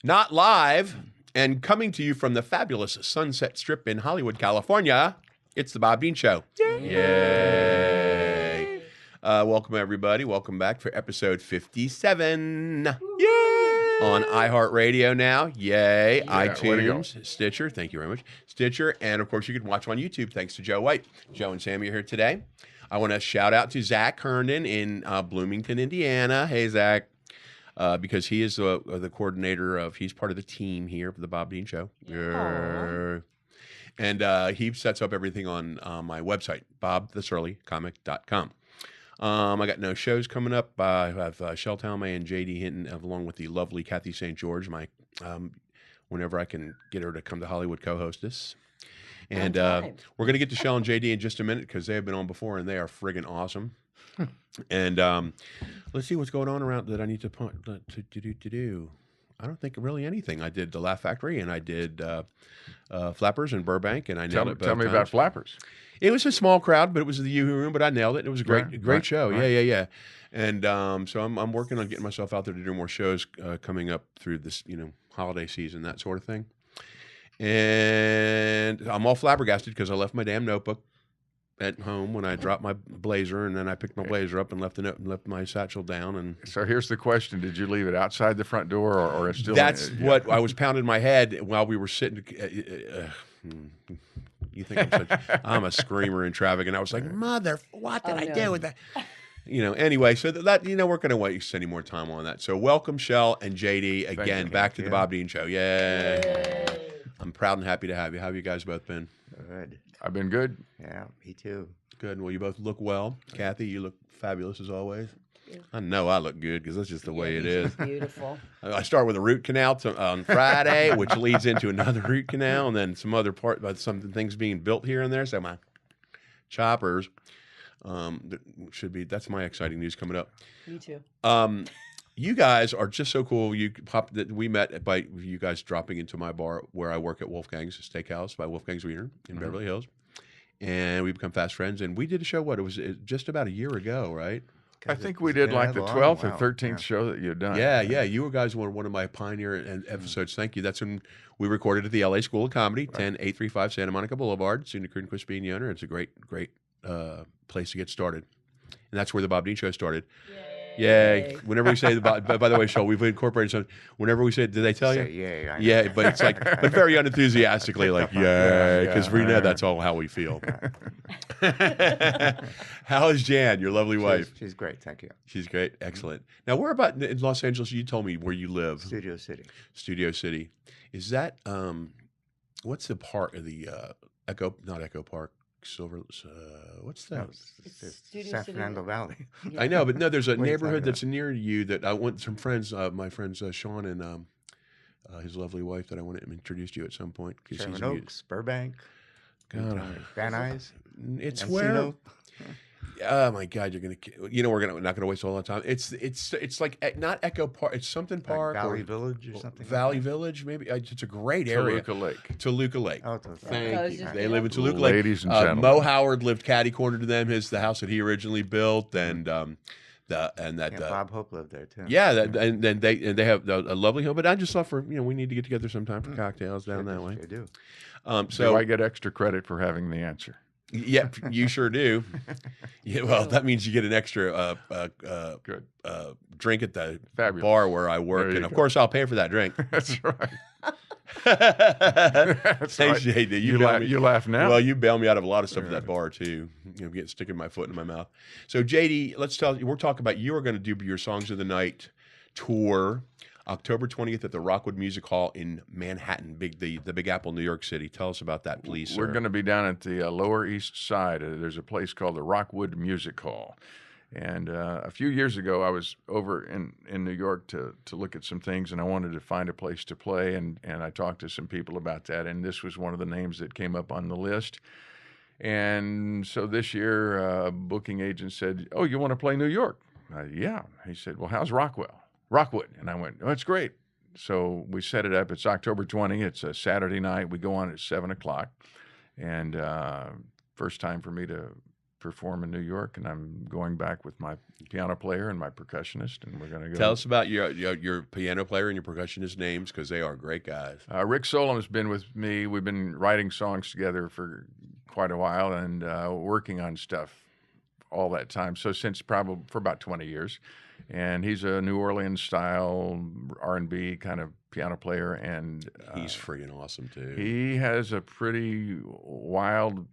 Not live and coming to you from the fabulous Sunset Strip in Hollywood, California, it's the Bob Dean Show. Yay! Welcome, everybody. Welcome back for episode 57. Yay! On iHeartRadio now. Yay. Yeah, iTunes, Stitcher. Thank you very much. Stitcher. And, of course, you can watch on YouTube thanks to Joe White. Joe and Sammy are here today. I want to shout out to Zach Herndon in Bloomington, Indiana. Hey, Zach. Because he is the coordinator of, he's part of the team here for the Bob Dean Show. Yeah. And he sets up everything on my website, bobthesurlycomic.com. I got no shows coming up. I have Shel Talmay and JD Hinton, along with the lovely Kathy St. George, my whenever I can get her to come to Hollywood co-host this. And we're going to get to Shel and JD in just a minute because they have been on before and they are friggin' awesome. And let's see what's going on around that I need to do. I don't think really anything. I did the Laugh Factory and I did Flappers in Burbank, and I nailed it. Tell me about Flappers. It was a small crowd, but it was the Yoo-Hoo Room, but I nailed it. It was a great show. Right. Yeah. And so I'm working on getting myself out there to do more shows coming up through this, holiday season, that sort of thing. And I'm all flabbergasted because I left my damn notebook at home when I dropped my blazer, and then I picked my blazer up and left the note and left my satchel down. And so here's the question: did you leave it outside the front door, or it's still? That's what I was pounding my head while we were sitting. You think I'm a screamer in traffic, and I was like, "Mother, what did I do with that?" Anyway, so that we're going to waste any more time on that. So welcome, Shel and JD again back to the Bob Dean Show. Yay! I'm proud and happy to have you. How have you guys both been? Good. I've been good. Yeah, me too. Good. Well, you both look well. Kathy, you look fabulous as always. Yeah. I know I look good because that's just the way it is. Beautiful. I start with a root canal on Friday, which leads into another root canal, and then some other part about some things being built here and there. So my choppers that's my exciting news coming up. Me too. You guys are just so cool. We met by you guys dropping into my bar where I work at Wolfgang's Steakhouse by Wolfgang's Wiener in Beverly Hills. And we become fast friends. And we did a show, it was just about a year ago, right? I think we did like the 12th or 13th show that you'd done. Yeah. You guys were one of my pioneer episodes. Thank you. That's when we recorded at the LA School of Comedy, 10835 Santa Monica Boulevard. Soon to Chris being the owner. It's a great place to get started. And that's where the Bob Dean Show started. Yay. Whenever we say, by the way, Shel, we've incorporated something. Whenever we say, did they tell you? Yay. Yeah, but it's like, but very unenthusiastically, like, yay, because we know that's all how we feel. How is Jan, your lovely wife? She's great, thank you. She's great, excellent. Now, where about in Los Angeles, you told me where you live. Studio City. Studio City. Is that, what's the part of the, not Echo Park, what's that? San Fernando Valley. Yeah. I know, but no, there's a neighborhood that's near you that I want some friends, my friends Sean and his lovely wife that I want to introduce to you at some point. Sherman Oaks, Burbank, God, Van Nuys. It's Encino. where. Oh my God, we're not gonna waste all our time. It's like not Echo Park. It's something park, like Valley Village or something. Valley Village, maybe. It's a great area. Toluca Lake. Oh, thank you. They live in Toluca Lake. Ladies and gentlemen. Mo Howard lived catty corner to them. The house that he originally built, and Bob Hope lived there too. Yeah, and they have a lovely home. But I just thought we need to get together sometime for cocktails down that way. They do. So I get extra credit for having the answer. Yep, you sure do. Yeah, well, that means you get an extra drink at the bar where I work, and of course I'll pay for that drink. That's right. That's right. JD, you laugh now. Well, you bail me out of a lot of stuff at that bar too. Sticking my foot in my mouth. So JD, we're talking about you are going to do your Songs of the Night tour. October 20th at the Rockwood Music Hall in Manhattan, the Big Apple, New York City. Tell us about that, please, sir. We're going to be down at the Lower East Side. There's a place called the Rockwood Music Hall. And a few years ago, I was over in New York to look at some things, and I wanted to find a place to play, and I talked to some people about that, and this was one of the names that came up on the list. And so this year, a booking agent said, "Oh, you want to play New York?" Yeah. He said, "Well, how's Rockwell?" Rockwood. And I went, oh, it's great. So we set it up. It's October 20. It's a Saturday night. We go on at 7 o'clock. And first time for me to perform in New York, and I'm going back with my piano player and my percussionist, and we're going to go. Tell us about your piano player and your percussionist names, because they are great guys. Rick Solom's been with me. We've been writing songs together for quite a while and working on stuff all that time. So since probably for about 20 years. And he's a New Orleans style R&B kind of piano player, and he's freaking awesome too. He has a pretty wild.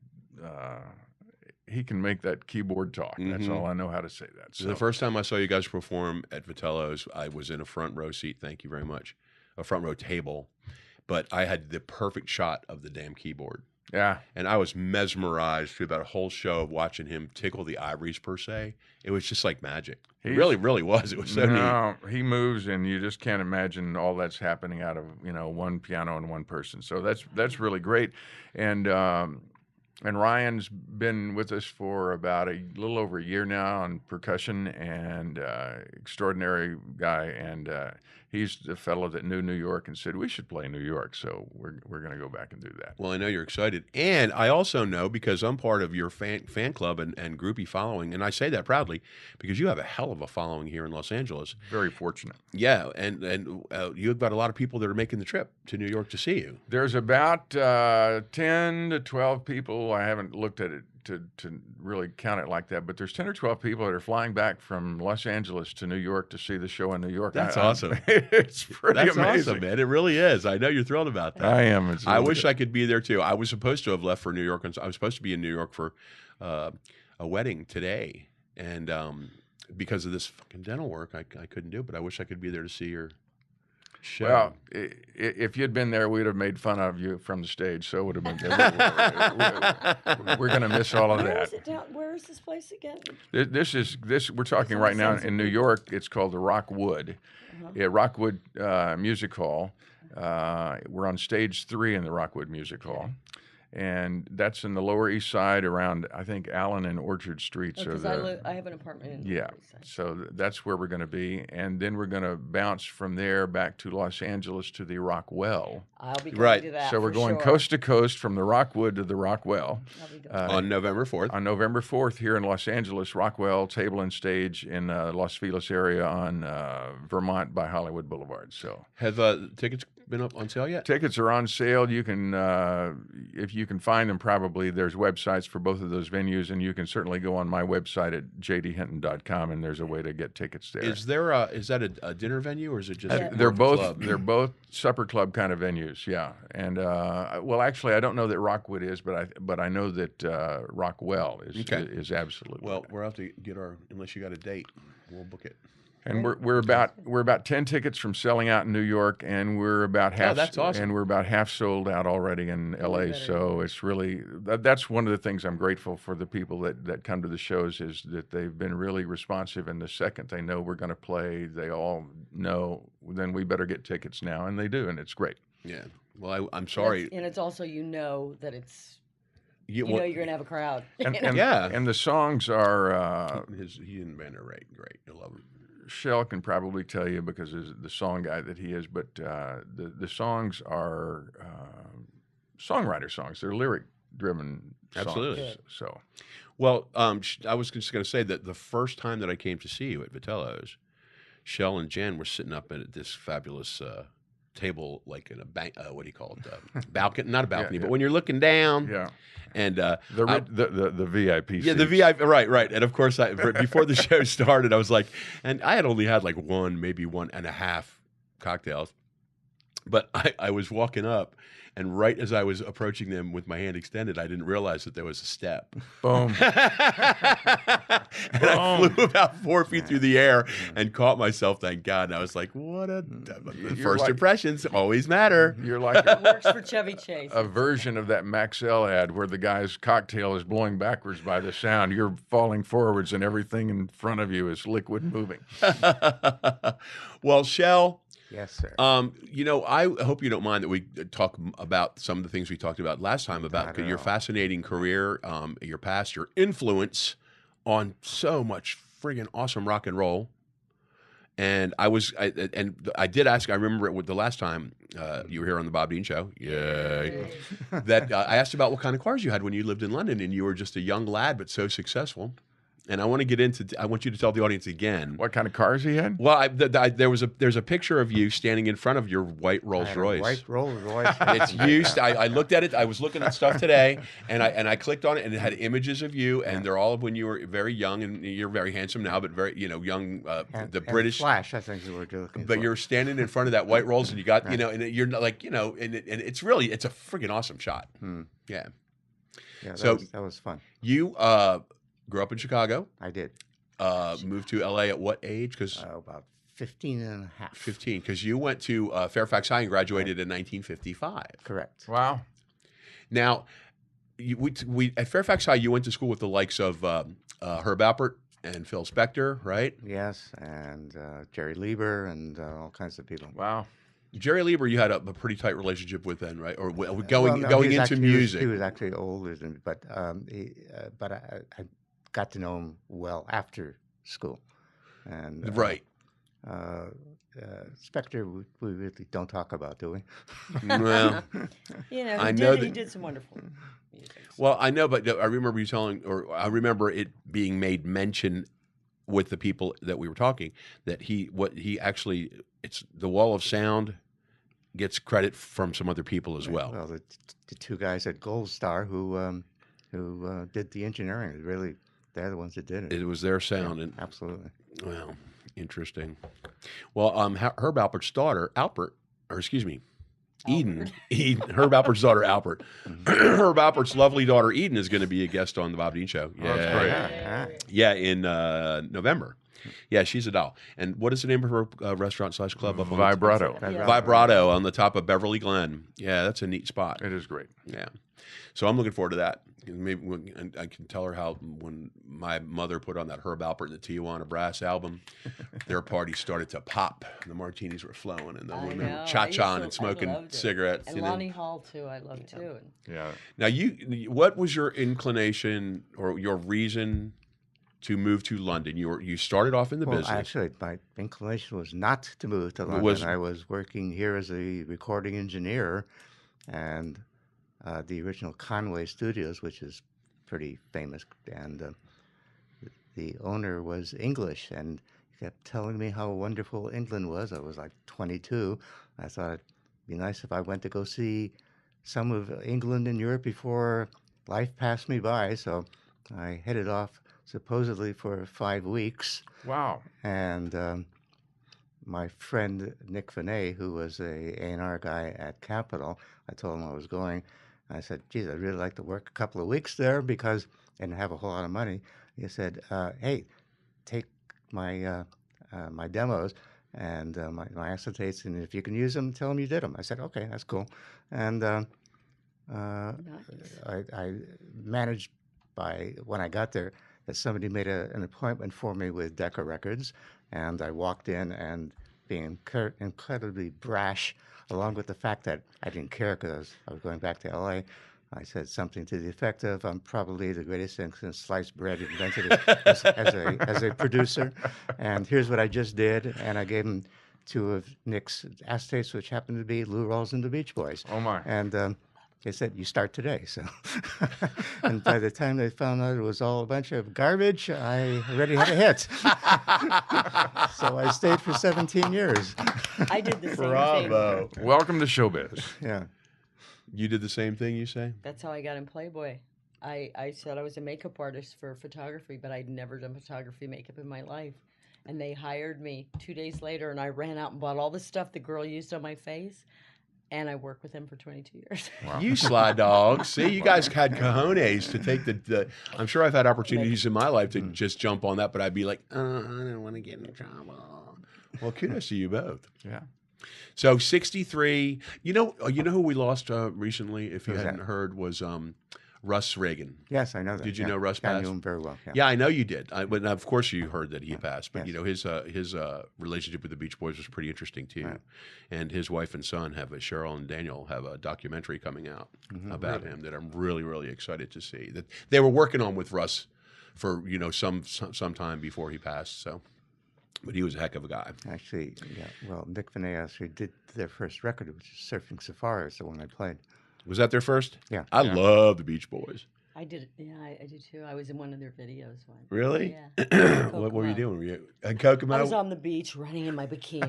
He can make that keyboard talk. That's all I know how to say that. So the first time I saw you guys perform at Vitello's, I was in a front row seat. Thank you very much, a front row table, but I had the perfect shot of the damn keyboard. Yeah. And I was mesmerized through about a whole show of watching him tickle the ivories, per se. It was just like magic. It really, really was. It was so neat. He moves, and you just can't imagine all that's happening out of, one piano and one person. So that's really great. And Ryan's been with us for about a little over a year now on percussion, and extraordinary guy. And he's the fellow that knew New York and said, we should play New York. So we're going to go back and do that. Well, I know you're excited. And I also know, because I'm part of your fan club and groupie following, and I say that proudly because you have a hell of a following here in Los Angeles. Very fortunate. Yeah, and you've got a lot of people that are making the trip to New York to see you. There's about 10 to 12 people. I haven't looked at it to really count it like that, but there's 10 or 12 people that are flying back from Los Angeles to New York to see the show in New York. That's awesome. It's pretty amazing. That's awesome, man. It really is. I know you're thrilled about that. I am. I wish I could be there too. I was supposed to have left for New York. I was supposed to be in New York for a wedding today, and because of this fucking dental work, I couldn't do it, but I wish I could be there to see your show. Well, if you'd been there, we'd have made fun of you from the stage. So it would have been. We're going to miss all of that. Where is this place again? This. We're talking right now in New York. It's called the Rockwood. Yeah, Rockwood Music Hall. We're on stage 3 in the Rockwood Music Hall. And that's in the Lower East Side, around, I think, Allen and Orchard Streets. Because I have an apartment in the Lower East Side. So that's where we're going to be. And then we're going to bounce from there back to Los Angeles to the Rockwell. I'll be going to that. So we're going coast to coast from the Rockwood to the Rockwell. On November 4th. On November 4th here in Los Angeles, Rockwell, table and stage in Los Feliz area on Vermont by Hollywood Boulevard. So have tickets been up on sale yet? Tickets are on sale. You can, if you can find them, probably there's websites for both of those venues, and you can certainly go on my website at jdhinton.com, and there's a way to get tickets there. Is that a dinner venue, or is it just they're both supper club kind of venues, yeah. And well, actually, I don't know that Rockwood is, but I know that Rockwell is absolutely. Well, we'll have to get unless you got a date, we'll book it. And we're about 10 tickets from selling out in New York, and we're about half. Oh, that's awesome. And we're about half sold out already in LA. So it's really that's one of the things I'm grateful for the people that come to the shows, is that they've been really responsive. And the second they know we're going to play, they all know, then we better get tickets now, and they do, and it's great. Yeah. Well, I'm sorry. And it's also that it's. You're going to have a crowd. And the songs are. He and Van are great. You'll love him. Shel can probably tell you because of the song guy that he is, but the songs are songwriter songs. They're lyric-driven songs. Absolutely. So, well, I was just going to say that the first time that I came to see you at Vitello's, Shel and Jen were sitting up at this fabulous table, like in a bank. What do you call it? Balcony? Not a balcony, but when you're looking down. Yeah. And the VIP seats. Yeah, the VIP, right. And of course, before the show started, I was like, and I had only had like maybe 1.5 cocktails, but I was walking up, and right as I was approaching them with my hand extended, I didn't realize that there was a step. Boom. And I flew about 4 feet through the air and caught myself, thank God. And I was like, first impressions always matter. You're like it works for Chevy Chase. A version of that Maxell ad where the guy's cocktail is blowing backwards by the sound. You're falling forwards, and everything in front of you is liquid moving. Well, Shel. Yes, sir. I hope you don't mind that we talk about some of the things we talked about last time about your fascinating career, your past, your influence on so much friggin' awesome rock and roll, And I did ask. I remember it with the last time you were here on the Bob Dean Show. Yay! That I asked about what kind of cars you had when you lived in London, and you were just a young lad but so successful. And I want to get into. I want you to tell the audience again what kind of cars he had. Well, there's a picture of you standing in front of your white Rolls Royce. White Rolls Royce. It's used. I looked at it. I was looking at stuff today, and I clicked on it, and it had images of you, and they're all of when you were very young, and you're very handsome now, but very young. The British Flash, I think is what you're looking but for. you're standing in front of that white Rolls, and you got and you're like and it's really a freaking awesome shot. Yeah. Yeah. So that was fun. You grew up in Chicago. I did. Moved to LA at what age? Because about 15 and a half. 15, because you went to Fairfax High and graduated in 1955. Correct. Wow. Now, we at Fairfax High, you went to school with the likes of Herb Alpert and Phil Spector, right? Yes, and Jerry Lieber and all kinds of people. Wow. Jerry Lieber, you had a pretty tight relationship with then, right? Or going he's into actually, music. He was actually older than me, but I got to know him well after school. And Right. Spectre, we really don't talk about, do we? Well, he did some wonderful music. well, I know, but I remember you telling, or I remember it being made mention with the people that we were talking that it's the Wall of Sound gets credit from some other people as well. Well, the two guys at Gold Star who did the engineering, really, they're the ones that did it. It was their sound, Yeah, and absolutely. well, interesting. Well, Herb Alpert's daughter, Eden, Herb Alpert's daughter, Alpert. Herb Alpert's lovely daughter, Eden, is going to be a guest on the Bob Dean Show. Oh, that's great. Yeah, in November. Yeah, she's a doll. And what is the name of her restaurant/club? Up on Vibrato. Vibrato on the top of Beverly Glen. Yeah, that's a neat spot. It is great. Yeah. So I'm looking forward to that. Maybe I can tell her how when my mother put on that Herb Alpert and the Tijuana Brass album, their party started to pop. The martinis were flowing, and the women were cha-cha and smoking cigarettes. And Lonnie Hall too, I love too. Yeah. Now, what was your inclination or your reason to move to London? You started off in the business. Actually, my inclination was not to move to London. I was working here as a recording engineer, and the original Conway Studios, which is pretty famous, and the owner was English, and he kept telling me how wonderful England was. I was like 22. I thought it'd be nice if I went to go see some of England and Europe before life passed me by. So I headed off supposedly for 5 weeks. Wow. And my friend Nick Vinay, who was a A&R guy at Capitol, I told him I was going. I said, geez, I'd really like to work a couple of weeks there because I didn't have a whole lot of money. He said, hey, take my my demos and my acetates, and if you can use them, tell them you did them. I said, okay, that's cool. And Nice. I managed when I got there, that somebody made an appointment for me with Decca Records, and I walked in and being incredibly brash, along with the fact that I didn't care because I was going back to LA. I said something to the effect of, I'm probably the greatest thing since sliced bread invented as a producer, and here's what I just did. And I gave him 2 of Nick's acetates, which happened to be Lou Rawls and the Beach Boys. Oh, my. And they said, you start today. So, and by the time they found out it was all a bunch of garbage, I already had a hit. So I stayed for 17 years. I did the same Bravo. thing. Welcome to showbiz. Yeah. You did the same thing, you say? That's how I got in Playboy. I said I was a makeup artist for photography, but I'd never done photography makeup in my life. And they hired me 2 days later, and I ran out and bought all the stuff the girl used on my face. And I worked with him for 22 years. Wow. You sly dog. See, you guys had cojones to take the I'm sure I've had opportunities in my life to just jump on that, but I'd be like, I don't want to get in trouble. Well, kudos to you both. Yeah. So 63, you know who we lost recently, if you Who's hadn't that? heard, was Russ Reagan. Yes, I know that. Did you yeah. know Russ I passed? knew him very well. Yeah. Yeah, I know you did. But of course you heard that he passed. But Yes. his relationship with the Beach Boys was pretty interesting too. Right. And his wife and son Cheryl and Daniel have a documentary coming out about him that I'm really, really excited to see. That they were working on with Russ for some time before he passed. So But he was a heck of a guy. Actually, yeah. Well, Nick Vinaya's who did their first record, which is Surfing Safari, is the one I played. Was that their first? Yeah. I love the Beach Boys. I did. Yeah, I did too. I was in one of their videos once. Really? Yeah. What were you doing? Were you at Kokomo? I was on the beach running in my bikini.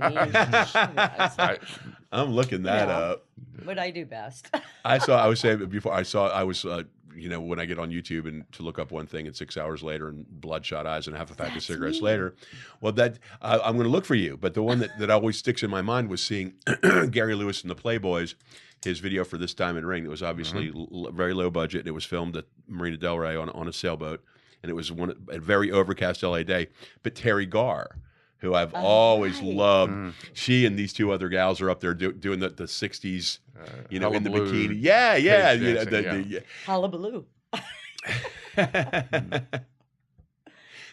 I'm looking that up. What I do best. I was saying before, I was, when I get on YouTube and to look up one thing and 6 hours later and bloodshot eyes and half a pack of cigarettes later. Well, I'm going to look for you. But the one that always sticks in my mind was seeing Gary Lewis and the Playboys, his video for This Diamond Ring. It was obviously very low budget. And it was filmed at Marina Del Rey on a sailboat. And it was a very overcast LA day. But Terry Garr, who I've always loved, she and these two other gals are up there doing the 60s, in the bikini. Yeah. Hullabaloo.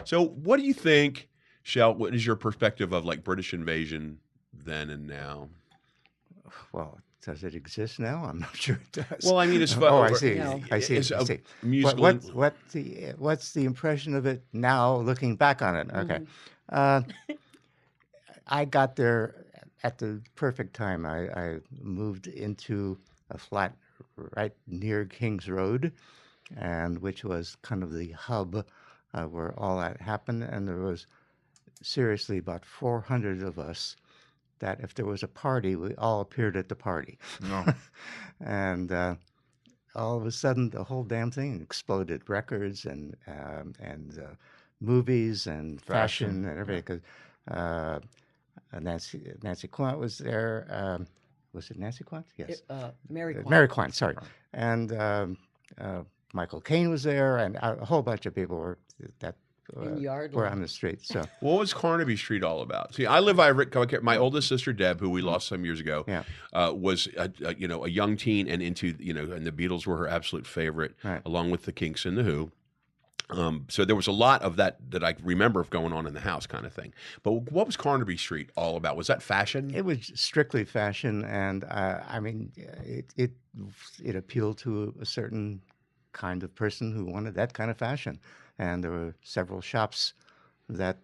So what do you think, Shel, what is your perspective of like British invasion then and now? Well, does it exist now? I'm not sure it does. Well, I mean, as far I see. I see. Musical. What's the impression of it now, looking back on it? Okay. I got there at the perfect time. I moved into a flat right near Kings Road, and which was kind of the hub where all that happened. And there was seriously about 400 of us that if there was a party, we all appeared at the party. No. And all of a sudden, the whole damn thing exploded. Records and movies and fashion and everything. Because Nancy Quant was there. Was it Nancy Quant? Yes. Mary Quant. Mary Quant, sorry. And Michael Caine was there, and a whole bunch of people were on the street. So, what was Carnaby Street all about? See, I live my oldest sister Deb, who we lost some years ago, was a young teen and into and the Beatles were her absolute favorite, along with the Kinks and the Who. So there was a lot of that I remember going on in the house, kind of thing. But what was Carnaby Street all about? Was that fashion? It was strictly fashion, and I mean, it appealed to a certain kind of person who wanted that kind of fashion. And there were several shops that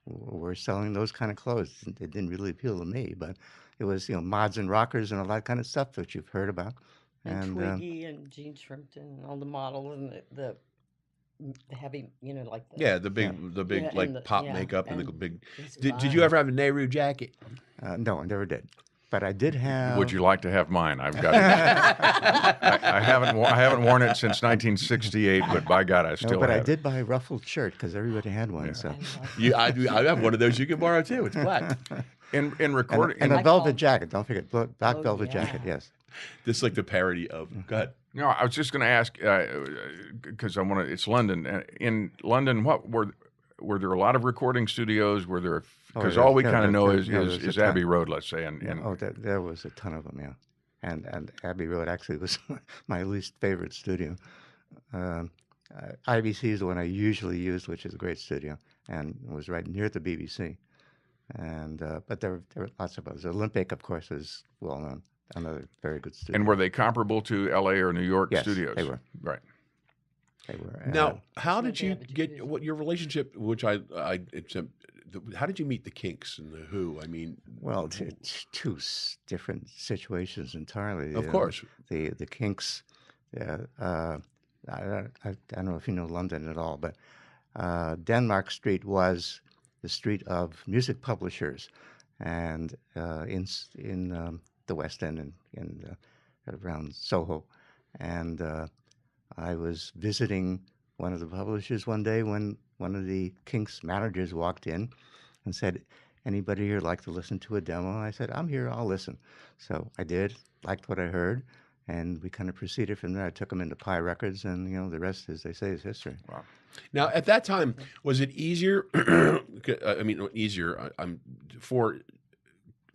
were selling those kind of clothes. It didn't really appeal to me, but it was mods and rockers and all that kind of stuff that you've heard about. And Twiggy and Gene Shrimpton and all the models and the heavy, the big pop makeup and the big. Did you ever have a Nehru jacket? No, I never did. But I did have. Would you like to have mine? I've got it. I haven't worn it since 1968, but by God, I still. No, but have I did buy a ruffled shirt because everybody had one. Yeah. So. I have one of those you can borrow too. It's black. In recording and a velvet jacket. Don't forget black velvet jacket. Yes. This is like the parody of. Go ahead. No, I was just going to ask because I want to. It's London. In London, what were there a lot of recording studios? Were there? Because all we kind of know is Abbey Road, let's say. There was a ton of them, yeah. And Abbey Road actually was my least favorite studio. IBC is the one I usually used, which is a great studio, and it was right near the BBC. And but there were lots of others. Olympic, of course, is well known. Another very good studio. And were they comparable to L.A. or New York studios? They were. Right. They were. Now, how did you get your relationship? How did you meet the Kinks and the Who? I mean, well, it's two different situations entirely. Of course, the Kinks. I don't know if you know London at all, but Denmark Street was the street of music publishers, and in the West End and around Soho, and I was visiting one of the publishers one day when one of the Kinks managers walked in and said, "Anybody here like to listen to a demo?" And I said, "I'm here, I'll listen." So I did, liked what I heard, and we kind of proceeded from there. I took them into Pi Records, and the rest, as they say, is history. Wow. Now, at that time, was it easier? I mean, easier.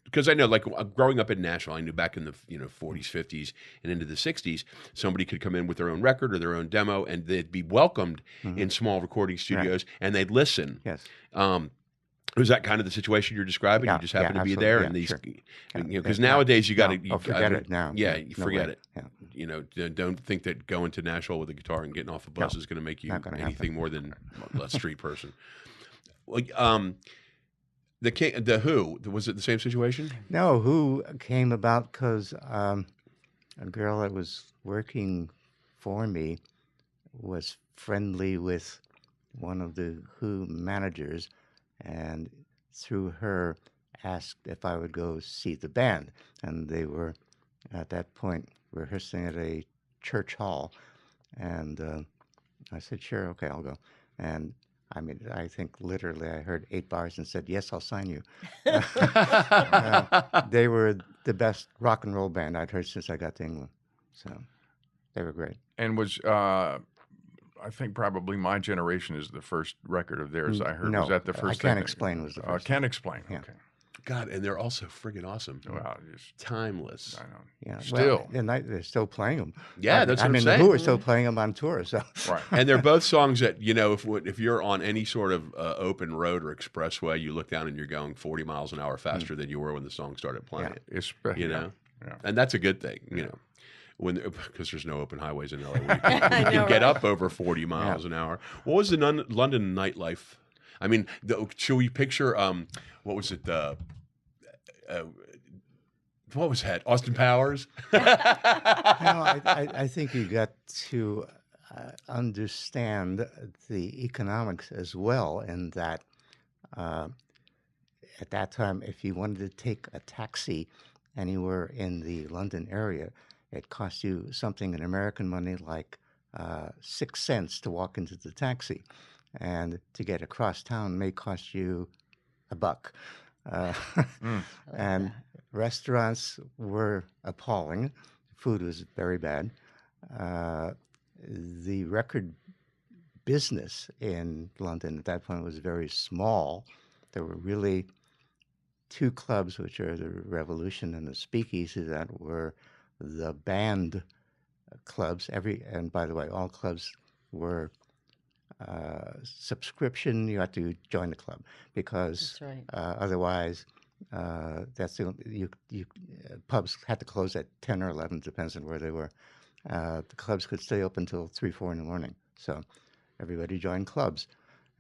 Because I know, like growing up in Nashville, I knew back in the 40s, 50s, and into the 60s, somebody could come in with their own record or their own demo, and they'd be welcomed in small recording studios, and they'd listen. Yes. Was that kind of the situation you're describing? Yeah, you just happen to be absolutely. there, Yeah, and these, sure. because nowadays you got to forget it now. Yeah, you No forget way. it. Yeah. Don't think that going to Nashville with a guitar and getting off a bus is going to make you anything more than a street person. Well, The Who, was it the same situation? No, Who came about because a girl that was working for me was friendly with one of the Who managers, and through her asked if I would go see the band. And they were, at that point, rehearsing at a church hall. And I said, sure, okay, I'll go. And I mean, I think literally I heard 8 bars and said, yes, I'll sign you. They were the best rock and roll band I'd heard since I got to England. So they were great. And was, I think probably My Generation is the first record of theirs I heard. No, Was that the first I Can't thing? Explain was the first. Can't Explain, Yeah. okay. God, and they're also friggin' awesome. Well, just, Timeless. I know. Yeah, Still. well, and they're still playing them. Yeah, that's what I'm the saying. Who are still playing them on tour. So Right. And they're both songs that, you know, if you're on any sort of open road or expressway, you look down and you're going 40 miles an hour faster than you were when the song started playing. You know, Yeah. and that's a good thing. You know, because there's no open highways in LA where you can get up over 40 miles an hour. What was the London nightlife? I mean, should we picture? What was it? What was that? Austin Powers? I think you got to understand the economics as well, in that at that time, if you wanted to take a taxi anywhere in the London area, it cost you something in American money like 6 cents to walk into the taxi, and to get across town may cost you $1. And restaurants were appalling. Food was very bad. The record business in London at that point was very small. There were really 2 clubs, which are the Revolution and the Speakeasy, that were the band clubs. And by the way, all clubs were subscription. You had to join the club, because That's right. otherwise, pubs had to close at 10 or 11, depends on where they were. The clubs could stay open until 3, 4 in the morning. So everybody joined clubs,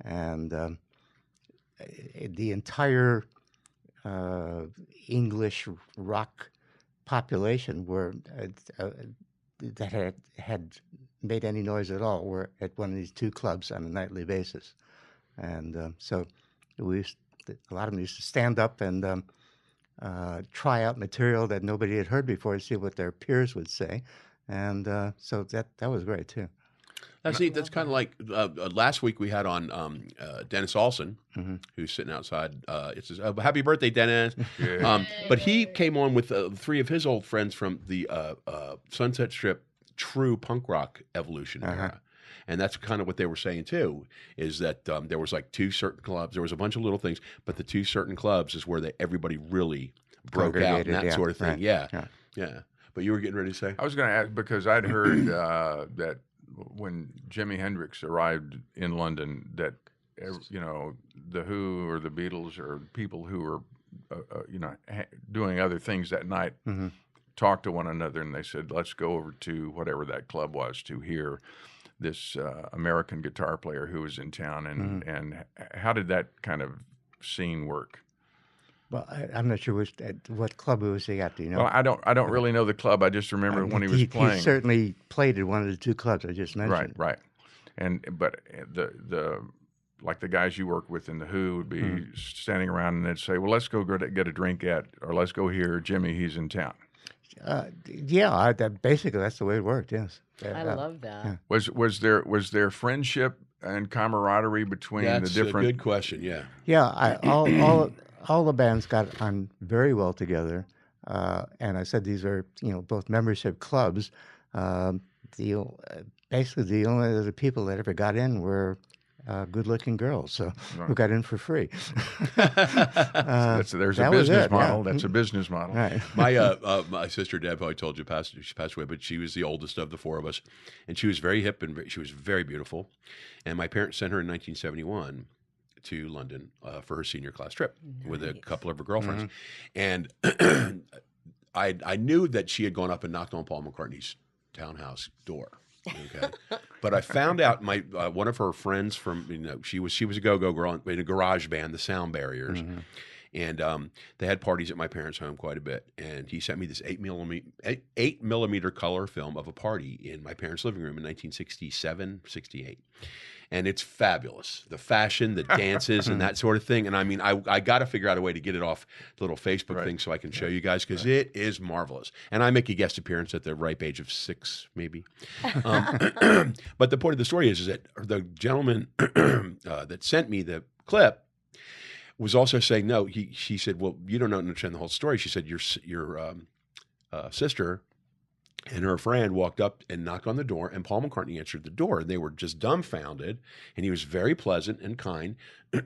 and the entire English rock population were that had made any noise at all were at one of these 2 clubs on a nightly basis. And so a lot of them used to stand up and try out material that nobody had heard before to see what their peers would say. And so that was great too. That's neat. That's kind of like last week we had on Dennis Olson, who's sitting outside. It says, "Happy birthday, Dennis!" Yeah. But he came on with 3 of his old friends from the Sunset Strip true punk rock evolution era. And that's kind of what they were saying too, is that there was like 2 certain clubs. There was a bunch of little things, but the 2 certain clubs is where everybody really broke out and that sort of thing. Right. Yeah. But you were getting ready to say? I was going to ask, because I'd heard that when Jimi Hendrix arrived in London, that the Who or the Beatles or people who were doing other things that night talked to one another, and they said, let's go over to whatever that club was to hear this American guitar player who was in town. And how did that kind of scene work? Well, I'm not sure what club was he at. Do you know? Well, I don't really know the club. I just remember when he was playing. He certainly played at one of the 2 clubs I just mentioned. Right. But the like the guys you work with in the Who would be standing around and they'd say, "Well, let's go get a drink or let's go hear Jimmy. He's in town." Basically that's the way it worked. Yes. I love that. Yeah. Was there friendship and camaraderie between the different? That's a good question. Yeah. Yeah. All the bands got on very well together, and I said these are both membership clubs. Basically the only other people that ever got in were good-looking girls, who got in for free. There's a business model. Yeah. That's a business model. Right. My sister Deb, who I told you she passed away, but she was the oldest of the 4 of us, and she was very hip and she was very beautiful. And my parents sent her in 1971 to London for her senior class trip with a couple of her girlfriends, and I knew that she had gone up and knocked on Paul McCartney's townhouse door. Okay, but I found out one of her friends from she was a go-go girl in a garage band, the Sound Barriers, And they had parties at my parents' home quite a bit. And he sent me this 8 millimeter color film of a party in my parents' living room in 1967, 68. And it's fabulous. The fashion, the dances, and that sort of thing. And I mean, I got to figure out a way to get it off the little Facebook thing so I can show you guys, because it is marvelous. And I make a guest appearance at the ripe age of 6, maybe. But the point of the story is that the gentleman that sent me the clip was also saying, no, she said, well, you don't understand the whole story. She said, your sister and her friend walked up and knocked on the door, and Paul McCartney answered the door. And they were just dumbfounded, and he was very pleasant and kind.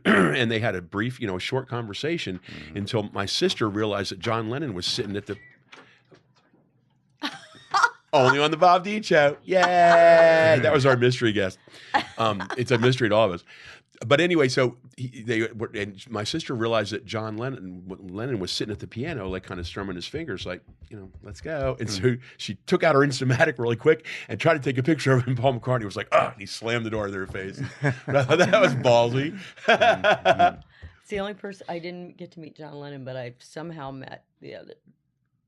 And they had a brief, a short conversation until my sister realized that John Lennon was sitting at the... Only on the Bob Dean Show. Yay! That was our mystery guest. It's a mystery to all of us. But anyway, so and my sister realized that John Lennon was sitting at the piano, like kind of strumming his fingers, like, let's go. And so she took out her Instamatic really quick and tried to take a picture of him. And Paul McCartney was like, and he slammed the door in their face. That was ballsy. It's the only person I didn't get to meet John Lennon, but I've somehow met the other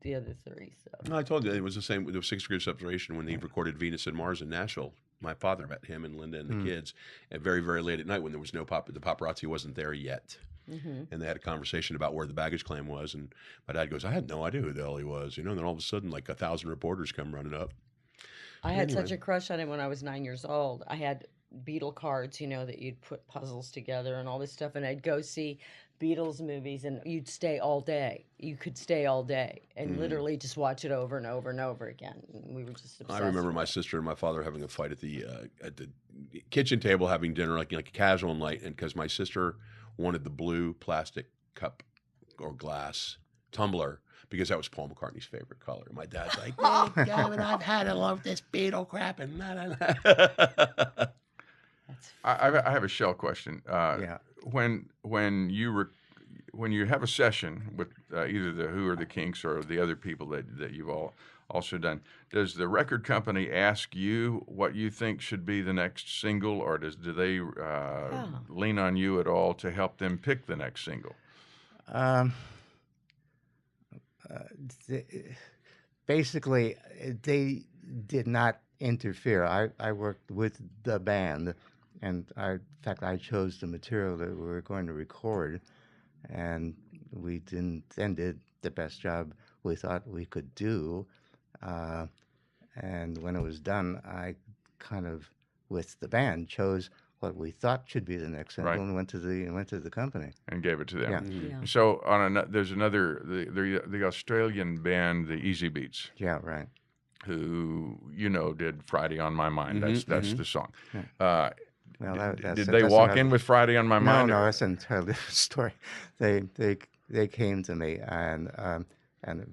3. So I told you it was the same with the 6 Degrees of Separation when he recorded Venus and Mars in Nashville. My father met him and Linda and the kids at very, very late at night when there was no the paparazzi wasn't there yet. And they had a conversation about where the baggage claim was. And my dad goes, I had no idea who the hell he was. And then all of a sudden, like 1,000 reporters come running up. I had such a crush on him when I was 9 years old. I had Beatle cards, that you'd put puzzles together and all this stuff. And I'd go see Beatles movies, and you'd stay all day. You could stay all day and literally just watch it over and over and over again. And we were just obsessed. I remember my sister and my father having a fight at the kitchen table having dinner, like a casual night, and because my sister wanted the blue plastic cup or glass tumbler because that was Paul McCartney's favorite color. My dad's like, I've had enough of this Beatle crap and I have a Shel question. When you have a session with either the Who or the Kinks or the other people that you've all also done, does the record company ask you what you think should be the next single, or do they lean on you at all to help them pick the next single? Basically, they did not interfere. I worked with the band. And in fact, I chose the material that we were going to record, and we did the best job we thought we could do. And when it was done, I kind of, with the band, chose what we thought should be the next single, and went to the company and gave it to them. Yeah. So there's another the Australian band, the Easy Beats. Yeah, right. Who did Friday on My Mind. That's the song. Yeah. Well, did they walk in with Friday on My Mind? No, that's an entirely different story. They came to me and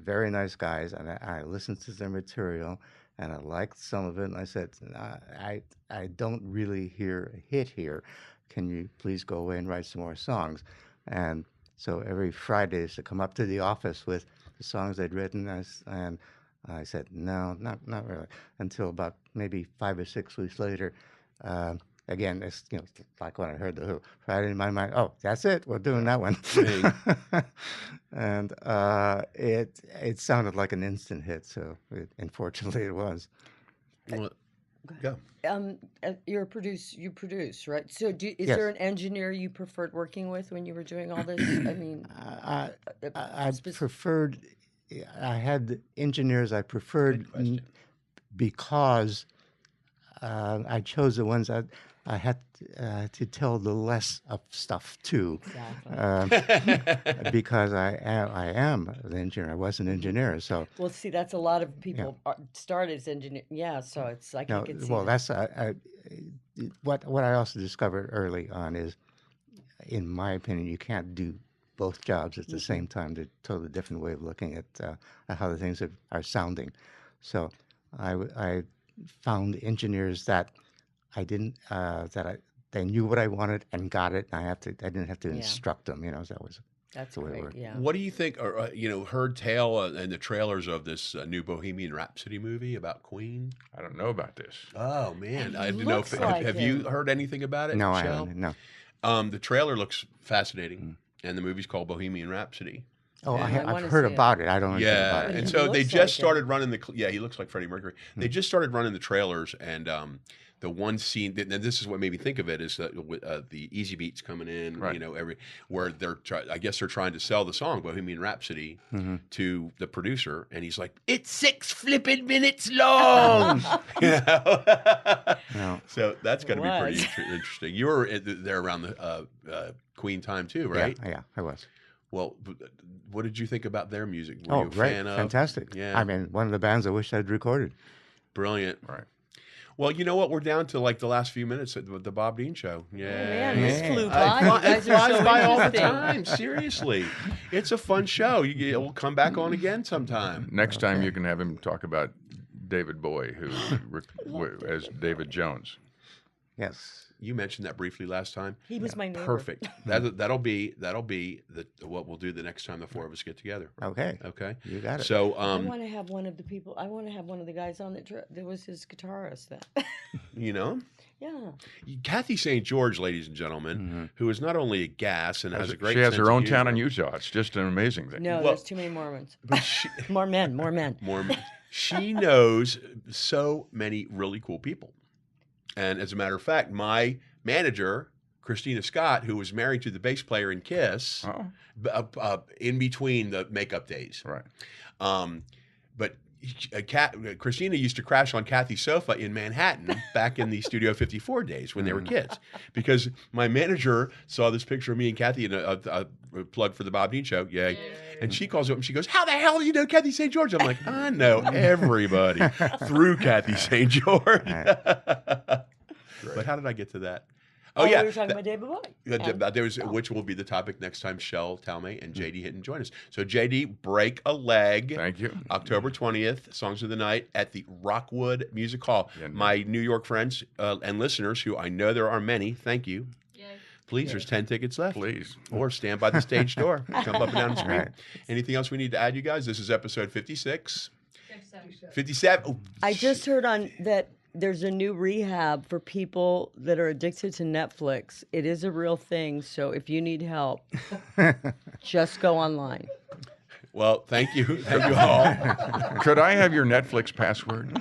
very nice guys, and I listened to their material, and I liked some of it, and I said, I don't really hear a hit here. Can you please go away and write some more songs? And so every Friday they used to come up to the office with the songs they'd written, and I said, no, not really. Until about maybe 5 or 6 weeks later. Again, it's like when I heard the Who, Friday in My Mind. Oh, that's it. We're doing that one. And it sounded like an instant hit. So unfortunately, it was. Well, go. You're a producer. You produce, right? So, is there an engineer you preferred working with when you were doing all this? I mean, I preferred. I had engineers I preferred because I chose the ones I had to tell the less of stuff to. Exactly. Because I am an engineer. I was an engineer, so. Well, see, that's a lot of people start as engineer. Yeah, so it's like you can see. Well, that's what I also discovered early on is, in my opinion, you can't do both jobs at the same time. They're a totally different way of looking at how the things are sounding. So I found engineers that they knew what I wanted and got it. And I didn't have to instruct them. That's the way it great. worked. Yeah. What do you think? Or heard tale and the trailers of this new Bohemian Rhapsody movie about Queen? I don't know about this. Oh man, I It didn't know. looks like Have you heard anything about it? No, I Shel? haven't. No. The trailer looks fascinating. and the movie's called Bohemian Rhapsody. Oh, Yeah, I I've wanna heard see it. about it. I don't know anything Yeah, about and it. He so they looks just like started running the. Yeah, he looks like Freddie Mercury. They just started running the trailers, and the one scene. And this is what made me think of it is that the Easy Beats coming in. Right. You know, where I guess they're trying to sell the song Bohemian Rhapsody to the producer, and he's like, "It's 6 flipping minutes long." You know? No. So that's going to be pretty Was. interesting. You were there around the Queen time too, right? Yeah, I was. Well, what did you think about their music? Were Oh, you a great. fan of? Fantastic. Yeah. I mean, one of the bands I wish I'd recorded. Brilliant. Right. Well, you know what? We're down to like the last few minutes of the Bob Dean show. Yeah. Man, this Yeah. flew It by. You guys are flies so by all the interesting. time. Seriously, it's a fun show. We'll come back on again sometime. Next time you can have him talk about David Bowie, who as David Jones. Yes. You mentioned that briefly last time. He was my neighbor. Perfect. That'll be what we'll do the next time the four of us get together. Okay. Okay. You got it. So I want to have one of the people. I want to have one of the guys on that was his guitarist. Then. you know. Yeah. Kathy St. George, ladies and gentlemen, who is not only a gas and has a great She has sense her of own town in humor, Utah. It's just an amazing thing. No, Well- there's too many Mormons. but she, More men. More men. she knows so many really cool people. And as a matter of fact, my manager, Christina Scott, who was married to the bass player in Kiss, Oh, in between the makeup days. right. But Christina used to crash on Kathy's sofa in Manhattan back in the Studio 54 days when they were kids, because my manager saw this picture of me and Kathy in a plug for the Bob Dean show. Yay. And she calls up and she goes, "How the hell do you know Kathy St. George?" I'm like, "I know everybody through Kathy St. George." But how did I get to that? Oh, yeah. We were talking about David Bowie. There was, which will be the topic next time. Shel Talmay and JD Hinton join us. So JD, break a leg. Thank you. October 20th, Songs of the Night at the Rockwood Music Hall. Yeah, My New York friends and listeners, who I know there are many, thank you. Please, there's 10 tickets left. Please. Or stand by the stage door. Jump up and down the screen. Right. Anything else we need to add, you guys? This is episode 56. 57. Oh, I just heard on that there's a new rehab for people that are addicted to Netflix. It is a real thing. So if you need help, just go online. well, thank you. Thank you all. Could I have your Netflix password?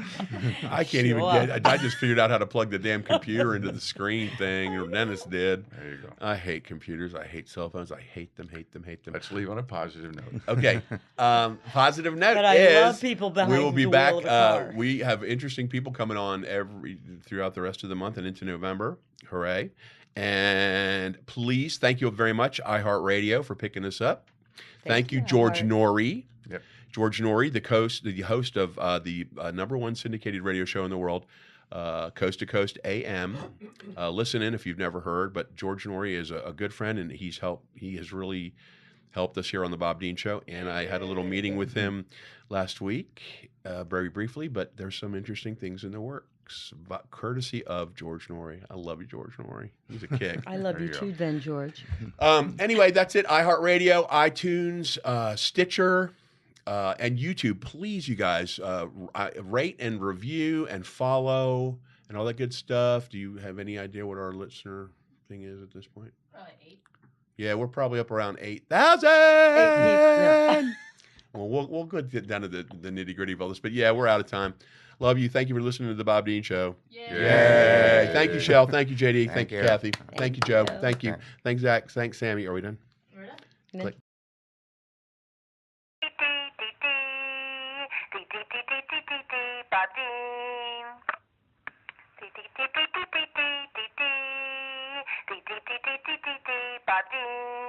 I can't even Sure. get it. I just figured out how to plug the damn computer into the screen thing, or Dennis did. There you go. I hate computers. I hate cell phones. I hate them. Let's leave on a positive note. Okay. Positive note But I is love people behind we will be the back. wheel of a car. We have interesting people coming on throughout the rest of the month and into November. Hooray! And please, thank you very much, iHeartRadio, for picking us up. Thank you, George iHeart. Norrie. Yep. George Norrie, the host of the number one syndicated radio show in the world, Coast to Coast AM. Listen in if you've never heard. But George Norrie is a good friend, and he has really helped us here on the Bob Dean Show. And I had a little meeting with him last week, very briefly. But there's some interesting things in the works, courtesy of George Norrie. I love you, George Norrie. He's a kick. I love There you you go. too, then, George. Anyway, that's it. iHeartRadio, iTunes, Stitcher, and YouTube. Please, you guys, rate and review and follow and all that good stuff. Do you have any idea what our listener thing is at this point? Probably 8. Yeah, we're probably up around 8,000. Yeah. Well, we'll get down to the nitty gritty of all this. But yeah, we're out of time. Love you. Thank you for listening to the Bob Dean Show. Yay. Thank you, Shel. Thank you, JD. Thank you, you. Kathy. Thank you, Joe. you. Thank you. Thanks, Zach. Thanks, Sammy. Are we done? We're done. Click. Bob Dean.